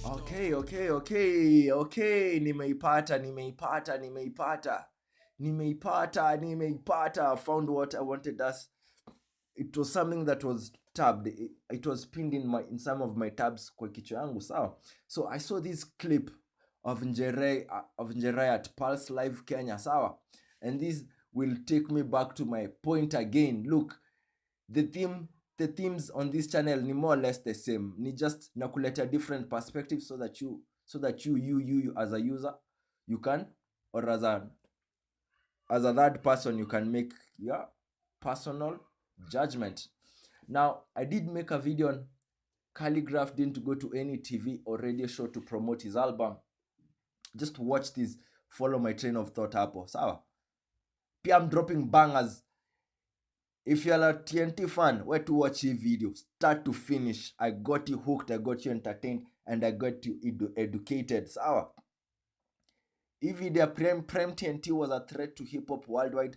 Okay. Nimeipata. I found what I wanted. It was something that was tabbed. It was pinned in some of my tabs kwa kichwa yangu, sawa. So I saw this clip of Njerai at Pulse Live Kenya, sawa. And this will take me back to my point again. Look, the themes on this channel ni more or less the same. Ni just nakuleta different perspectives so that you as a user, you can, or as a third person, you can make your personal judgment. Now, I did make a video on Calligraph didn't go to any TV or radio show to promote his album. Just watch this, follow my train of thought hapo, sawa. Pia I'm dropping bangers. If you're a TNT fan, where to watch this video start to finish. I got you hooked, I got you entertained, and I got you educated, sawa. If the Prem TNT was a threat to hip-hop worldwide,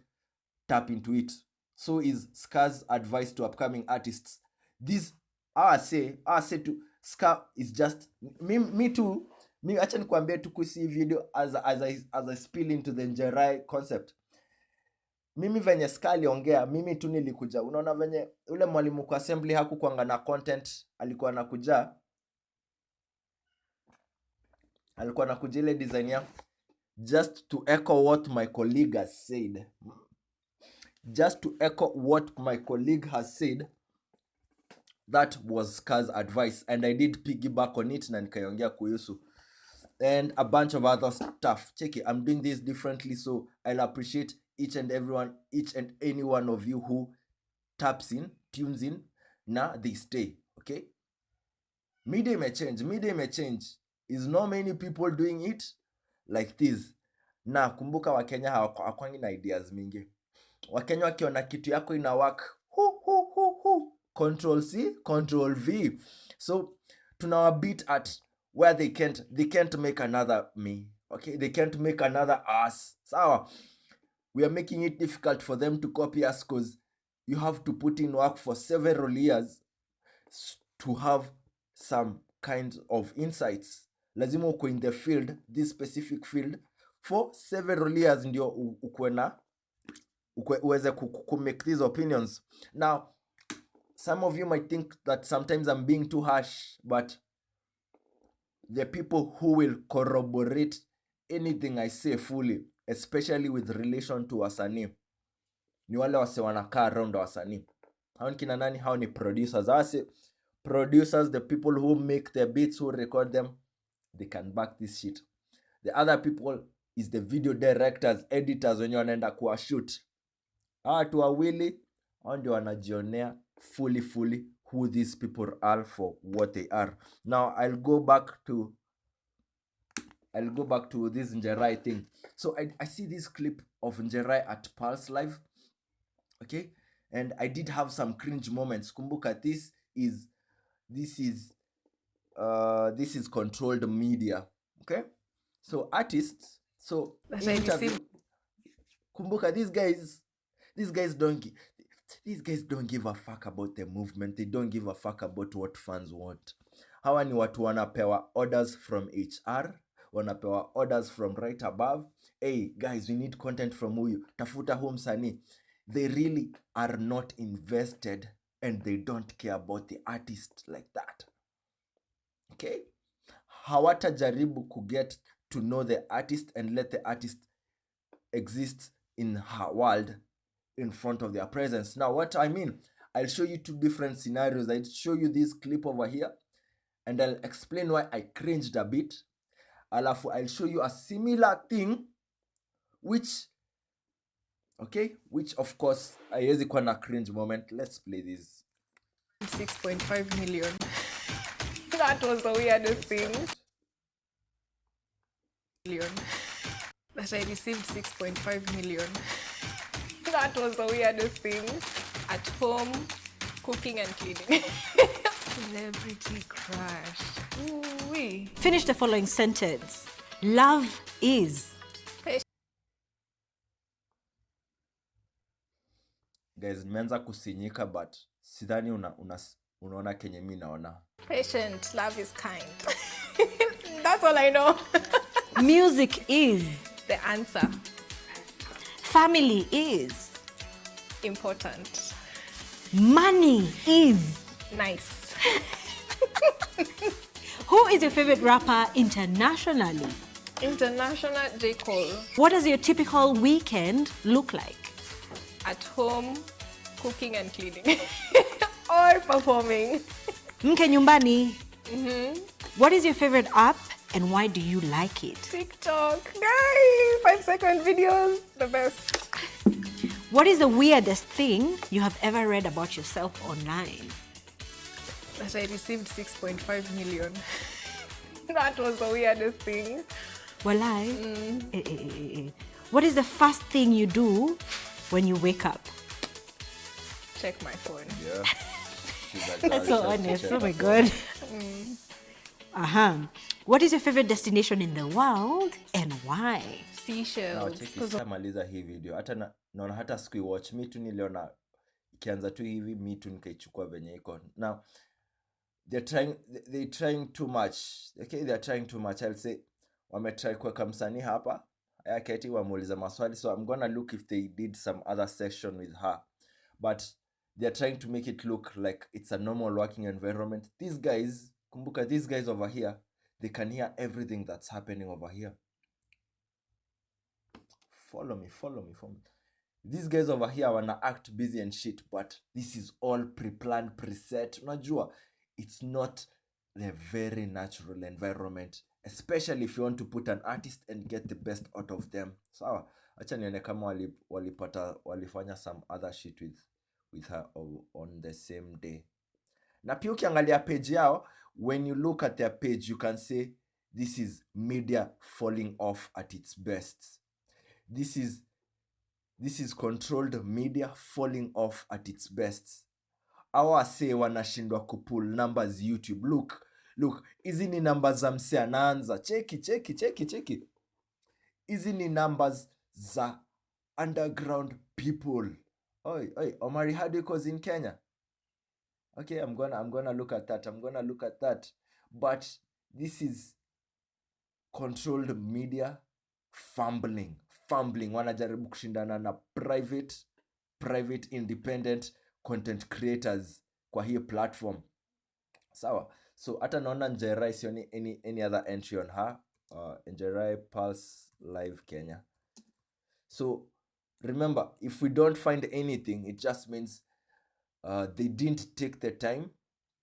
tap into it. So is Ska's advice to upcoming artists. This I say to Ska is just me too. Me acha nikwambie tu kusi video as I spill into the Njerai concept. Mimi venye Ska aliongea, mimi tu nilikuja. Unaona venye ule mwalimu kwa assembly hakukuanga na content, alikuwa anakuja ile design ya just to echo what my colleague has said. Just to echo what my colleague has said. That was Ska's advice, and I did piggyback on it na nikaiongea kuhusu and a bunch of other stuff. Check it, I'm doing this differently, so I'll appreciate each and any one of you who taps in, tunes in, na they stay. Okay, media may change. Is not many people doing it like this. Na kumbuka Wakenya hawakwangi na ideas mingi. Wakenya wakiona kitu yako ina work, Control C, Control V. So tuna beat at where they can't make another me. Okay, they can't make another us. So we are making it difficult for them to copy us because you have to put in work for several years to have some kinds of insights. Lazima uko in the field, this specific field, for several years ndio uweze make these opinions. Now, some of you might think that sometimes I'm being too harsh, but the people who will corroborate anything I say fully, especially with relation to wasanii, ni wale wase wanakaa around wasanii. Hao ni kina nani? Hao ni producers. Wase producers, the people who make the beats, who record them, they can back this shit. The other people is the video directors, editors, wenye wanaenda kuwa shoot. Watu wawili hao ndio wanajionea fully who these people are for what they are. Now I'll go back to this Njerai thing. So I see this clip of Njerai at Pulse Live. Okay? And I did have some cringe moments. Kumbuka, this is controlled media. Okay? So artists, so kumbuka, these guys don't give a fuck about the movement. They don't give a fuck about what fans want. Hawa ni watu wanapewa orders from HR, wanapewa orders from right above. Hey guys, we need content from huyu, tafuta huu msanii. They really are not invested and they don't care about the artist like that. Okay? Hawatajaribu kuget to know the artist and let the artist exist in her world in front of their presence. Now, what I mean, I'll show you two different scenarios. I'll show you this clip over here and I'll explain why I cringed a bit. Alafu, I'll show you a similar thing which of course haiwezi kuwa na cringe moment. Let's play this. 6.5 million. That was the weirdest thing. That I received 6.5 million. That was the weirdest thing. At home, cooking and cleaning. Celebrity crush. Ooh-wee. Finish the following sentence. Love is. Guys, nimeanza kusinyika but sidhani unaona kenye mi naona. Patient, love is kind. That's all I know. Music is. The answer. Family is. Important. Money is. Nice. Who is your favorite rapper internationally? International J. Cole. What does your typical weekend look like? At home, cooking and cleaning. Or performing. Mke nyumbani. What is your favorite app and why do you like it? TikTok. Guys, 5-second videos. The best. What is the weirdest thing you have ever read about yourself online? That I received 6.5 million. That was the weirdest thing. Walai. What is the first thing you do when you wake up? Check my phone. Yeah. She's a girl, That's she so has to honest. check Oh my her phone. God. What is your favorite destination in the world and why? Now Seashells. check ishamaliza hii video. Hata naona hata sikuiwatch. Mi tu niliona ikianza tu hivi, mi tu nikaichukua venye iko. Now they're trying too much. Okay, they're trying too much. I'll say wametry kuweka msanii hapa. Aya keti wamuuliza maswali. So I'm gonna look if they did some other section with her. But they're trying to make it look like it's a normal working environment. These guys, kumbuka, these guys over here, they can hear everything that's happening over here. Follow me. These guys over here wanna act busy and shit, but this is all pre-planned, preset. Unajua, it's not the very natural environment, especially if you want to put an artist and get the best out of them. Sawa, acha nione kama walifanya some other shit with her on the same day. Na pia ukiangalia page yao, when you look at their page, you can say this is media falling off at its best. This is controlled media falling off at its best. Awa say wanashindwa kupull numbers YouTube. Look, hizi ni numbers za mse anaanza. Cheki. Hizi ni numbers za underground people. Oi, Omari Hadiko's in Kenya. Okay, I'm gonna look at that. But this is controlled media fumbling. Wanajaribu kushindana na private independent content creators kwa hii platform. Sawa. So hata naona Njerai sioni any other entry on her. Njerai Pulse Live Kenya. So remember, if we don't find anything, it just means they didn't take the time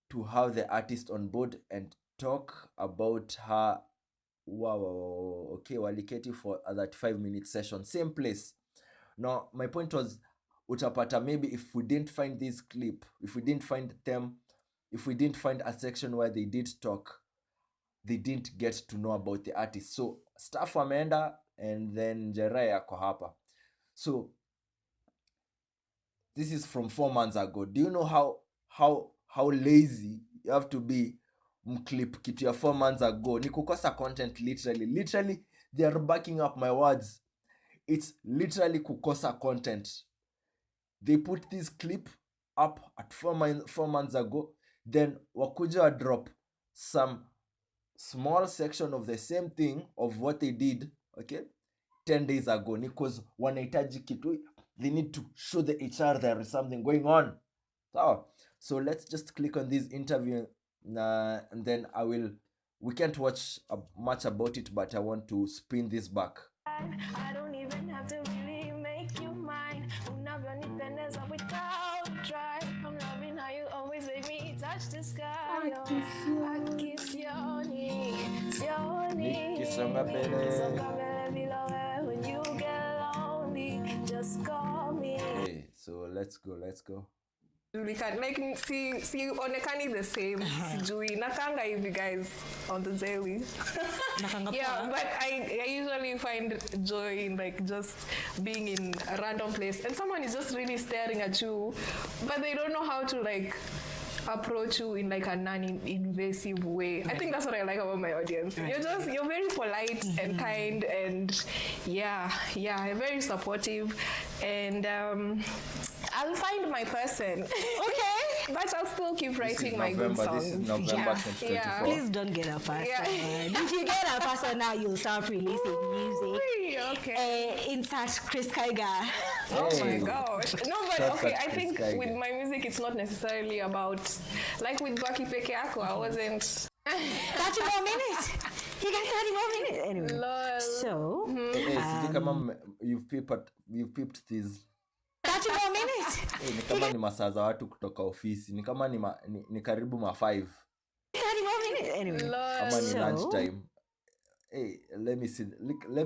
to have the artist on board and talk about her. Wow. Okay, waliketi for a 35-minute session, same place. Now my point was, utapata maybe if we didn't find this clip, if we didn't find a section where they did talk, they didn't get to know about the artist. So staff wameenda and then Jerai yako hapa. So this is from 4 months ago. Do you know how lazy you have to be mclip kitu ya 4 months ago? Ni kukosa content literally. They are backing up my words. It's literally kukosa content. They put this clip up at 4 months ago. Then wakuja drop some small section of the same thing of what they did, okay, 10 days ago. Because wanahitaji kitu, they need to show the HR there is something going on. So let's just click on this interview and then we can't watch much about it, but I want to spin this back. I don't even have to really make you mine. Unavyonipendeza without try. I'm loving how you always make me touch the sky. I kiss your knee. Nikisonga mbele bila wewe. When you get lonely, just call me. Okay, so let's go. We can like see onekani the same. Sijui nakanga hivi guys on the daily. Yeah, but I usually find joy in like just being in a random place and someone is just really staring at you, but they don't know how to like approach you in like a non-invasive way. I think that's what I like about my audience. You're very polite and kind and yeah, very supportive and I'll find my person. Okay. But I'll still keep This is writing my good November. songs. This is November Yeah. 2024. Yeah. Please don't get a person. Yeah. If you get a person now, you'll start releasing music. Okay. Insert Chris Kaiga. Oh my Hey. gosh. No, but Shout okay, out I to think Sky with Guy. my music, it's not necessarily about, like with Baki Peke Yako, I wasn't. 30 more minutes. You got 30 more minutes. Anyway. Lol. So, Sijui kama you've peeped these. 30 more minutes. Ni kama ni masaa za watu kutoka ofisi. Ni kama ni karibu 5. 30 more minutes. Anyway. Ama ni So- lunch time. Hey, let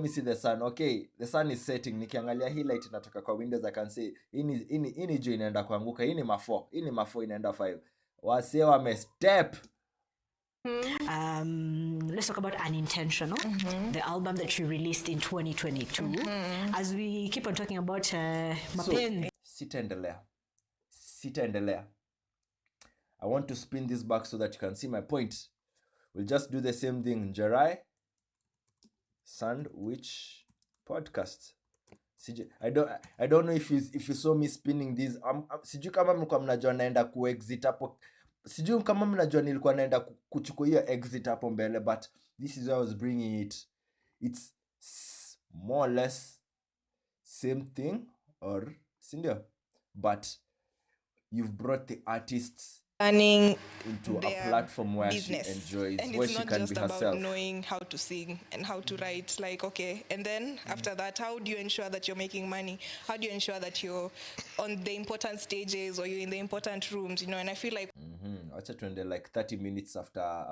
me see the sun. Okay, the sun is setting. Nikiangalia hii light inatoka kwa windows, I can say hii ni juu inaenda kuanguka. Hii ni mafo inaenda 5. Wasee wamestep. Let's talk about Unintentional, the album that you released in 2022. As we keep on talking about mapenzi. Sitaendelea. I want to spin this back so that you can see my point. We'll just do the same thing. Jerai Sandwich Podcast. I don't know if you saw me spinning this. Sijui kama mlikuwa mnajua naenda kuexit hapo. Sijui kama mnajua nilikuwa naenda kuchukua hiyo exit hapo mbele, but this is where I was bringing it. It's more or less same thing, or sindio, but you've brought the artists Learning into a their platform where business. she enjoys, and where it's she not can just be about herself. knowing how to sing and how to write, like, okay, and then after that, how do you ensure that you're making money? How do you ensure that you're on the important stages or you're in the important rooms, and I feel like Wacha tuende like 30 minutes after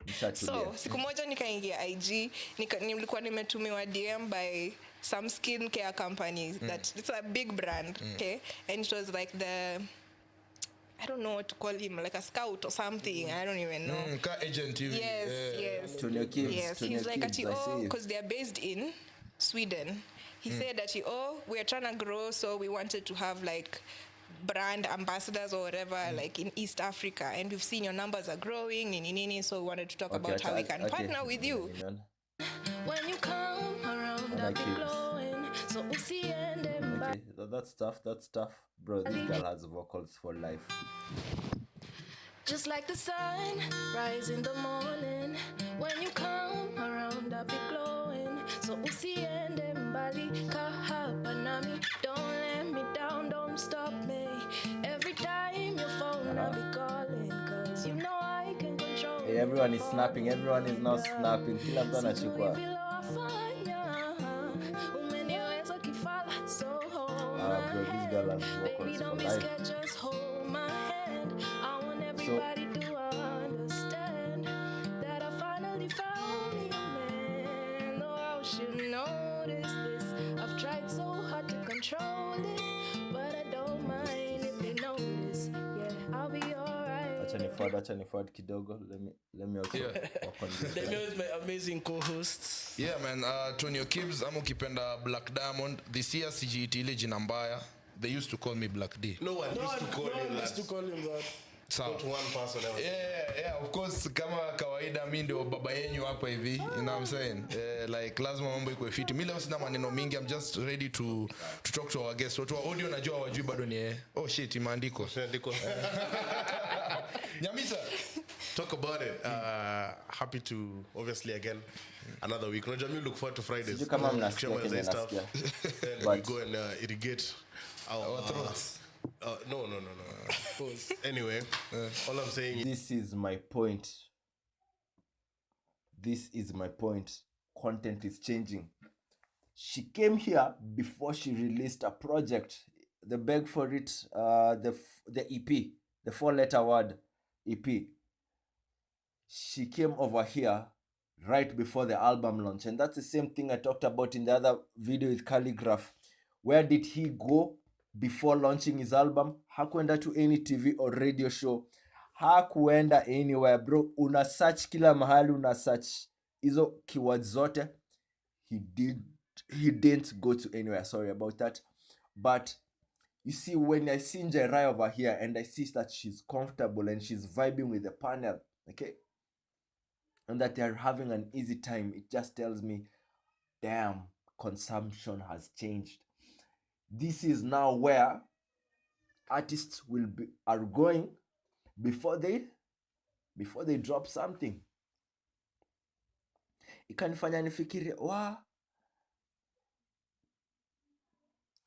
nishatulia. so siku moja nikaingia IG nilikuwa nimetumiwa DM by some skin care company that it's a big brand, okay, and it was like I don't know what to call him, like a scout or something. I don't even know. Car agent hivi. Yes. Tonyo Kibbs, Yes, Tonyo he's like, Kibbs, I see. because they're based in Sweden. He said that, we're trying to grow, so we wanted to have like brand ambassadors or whatever, like in East Africa. And we've seen your numbers are growing, so we wanted to talk about how we can partner with you. When you come around, I I'll like be it. glowing. So usiende Okay, that's tough. Bro, this girl has vocals for life. just like the sun, rise in the morning. When you come around, I'll be glowing. So usiende mbali, kaa hapa nami. Don't let me down, don't stop me. Every time your phone, I'll be calling. Cause you know I can control. Hey, everyone is snapping. Everyone is now snapping. Kila mtu anachukua. Umeniweza kifala, so Bro, this girl has baby, vocals for don't be life. scared, just hold my hand. I want everybody to understand that I finally found me a man. Or I should notice this. I've tried so hard to control it, but I don't mind if they notice. Yeah, I'll be alright. Acha ni forward kidogo. Let me also work on this. Demi is my amazing co-host. Yeah man, Tonyo Kibbs ama ukipenda Black Diamond. This year sijiiti ile jina mbaya. They used to call me Black D. No one used to call him that. Sawa. Not one person ever. Yeah, of course, kama kawaida mi ndio baba yenyu hapa hivi, you know what I'm saying? Like lazima mambo iko fiti. Mimi leo sina maneno mingi, I'm just ready to talk to our guests. Watu wa audio najua wajui bado ni oh shit, imeandiko. Nyamisa, talk about it. Happy to obviously again another week. Unajua mimi look forward to Fridays. Sijui kama mnasikia Kusema kenye za stuff. nasikia. And we go and irrigate our throats. No. Anyway, all I'm saying This is my point. Content is changing. She came here before she released a project. They begged for it, the EP, the 4-letter word EP. She came over here right before the album launch. And that's the same thing I talked about in the other video with Calligraph. Where did he go before launching his album? Hakuenda to any TV or radio show. Hakuenda anywhere, bro. Una search kila mahali, una search hizo keywords zote. He didn't go to anywhere. Sorry about that. But you see, when I see Jerai over here and I see that she's comfortable and she's vibing with the panel, okay, and that they're having an easy time, it just tells me, damn, consumption has changed. This is now where artists are going before they drop something. Ikanifanya nifikirie,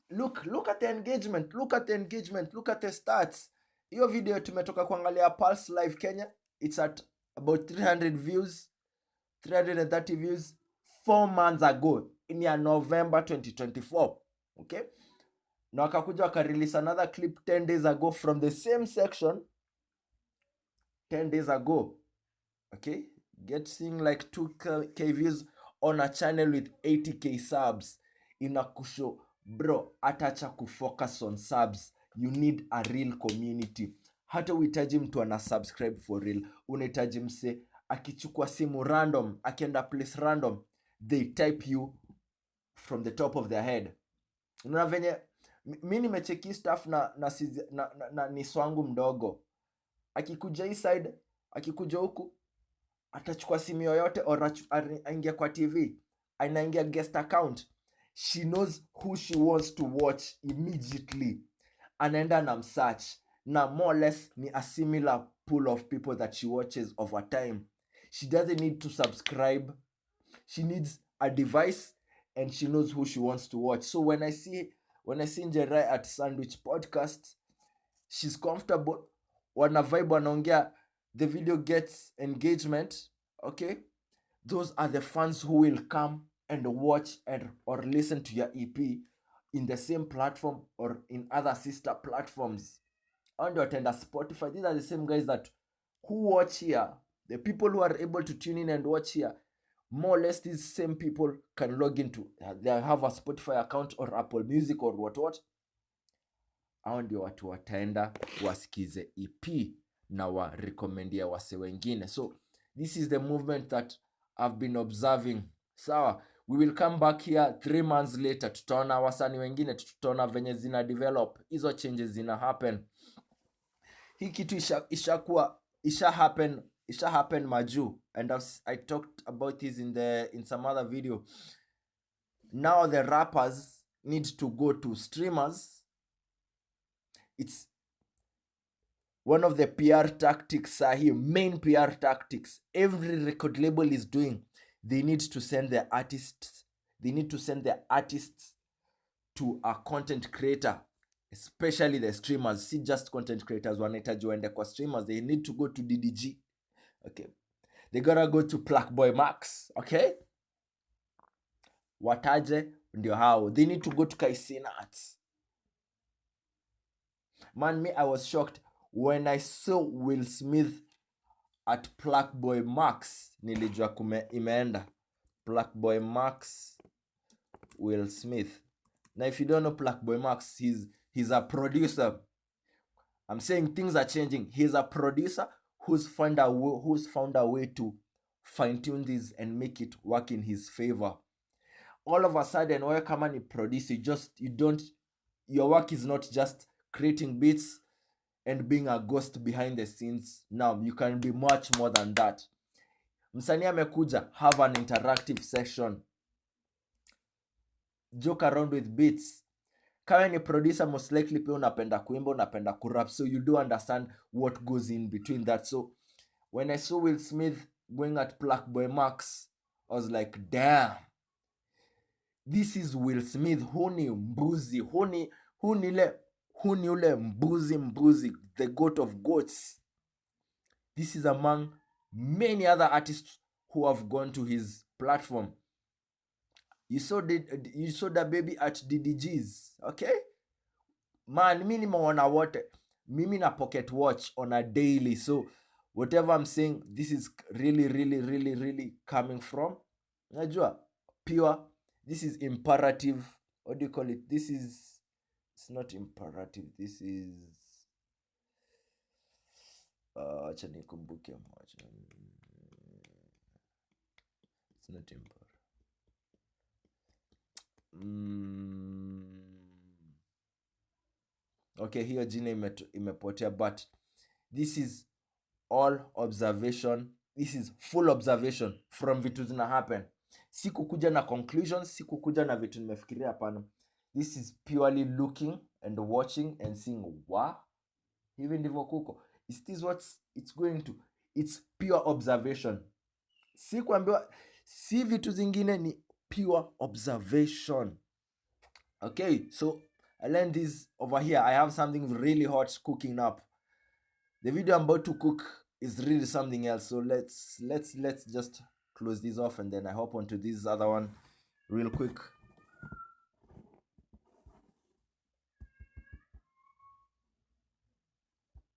look at the engagement, look at the stats. Hiyo video tumetoka kuangalia Pulse Live Kenya, it's at about 330 views 4 months ago in November 2024. Okay, na wakakuja wakarelease another clip 10 days ago from the same section 10 days ago. Okay, seeing like 2k views on a channel with 80k subs. Inakusho, bro, atacha kufocus on subs. You need a real community. Hata uhitaji mtu ana subscribe for real. Unahitaji mse akichukua simu random, akienda place random, they type you from the top of their head. Unaona venye mimi nimecheki stuff na niso wangu mdogo. Akikuja hii side, akikuja huku, atachukua simu yoyote or aingia kwa TV, anaingia guest account. She knows who she wants to watch immediately. Anaenda na msearch. Na more or less ni a similar pool of people that she watches over time. She doesn't need to subscribe. She needs a device and she knows who she wants to watch. So when I see Njerai at Sandwich Podcast, she's comfortable. Wana vibe, wanaongea, the video gets engagement. Okay, those are the fans who will come and watch or listen to your EP in the same platform or in other sister platforms. And attend Spotify. These are the same guys who watch here. The people who are able to tune in and watch here, more or less these same people can log into, they have a Spotify account or Apple Music or what. Hao ndio watu wataenda wasikize EP na wa recomendia wase wengine. So this is the movement that I've been observing. Sawa, we will come back here 3 months later, tutaona wasanii wengine, tutaona venye zina develop, hizo changes zina happen. Hii kitu isha happen maju, and I talked about this in some other video. Now the rappers need to go to streamers. It's one of the PR tactics main PR tactics every record label is doing. They need to send their artists to a content creator, especially the streamers. See, just content creators wanahitaji waende kwa streamers. They need to go to DDG. Okay, they gotta go to Blackboy Max. Okay, wataje ndio hao. They need to go to Kaisinat. Man, me, I was shocked when I saw Will Smith at Blackboy Max. Nilijua imeenda. Blackboy Max, Will Smith. Now, if you don't know Blackboy Max, he's a producer. I'm saying things are changing. He's a producer who's found a way to fine-tune this and make it work in his favor. All of a sudden, when you come and produce, your work is not just creating beats and being a ghost behind the scenes. Now, you can be much more than that. Msanii amekuja, have an interactive session. Joke around with beats. Kama ni producer, most likely pia unapenda kuimba, unapenda kurap, so you do understand what goes in between that. So when I saw Will Smith going at Blackboy Max, I was like, damn, this is Will Smith. Huni mbuzi, huni ule mbuzi, the goat of goats. This is among many other artists who have gone to his platform. You saw the baby at DDG's. Okay, man, mimi nimeona wote. Mimi na pocket watch on a daily, so whatever I'm saying, this is really coming from, najua, pure. This is imperative. What do you call it? It's not imperative. This is acha nikumbuke moja. It's not imperative. Okay, hiyo jina imepotea, but this is all observation. This is full observation from vitu zina happen. Sikukuja na conclusions, sikukuja na vitu nimefikiria, hapana. This is purely looking and watching and seeing, wa, hivi ndivyo kuko. Is this what it's going to? It's pure observation. Si kuambiwa, si vitu zingine, ni pure observation. Okay, so I learned this over here. I have something really hot cooking up. The video I'm about to cook is really something else. So let's just close this off, and then I hop onto this other one real quick.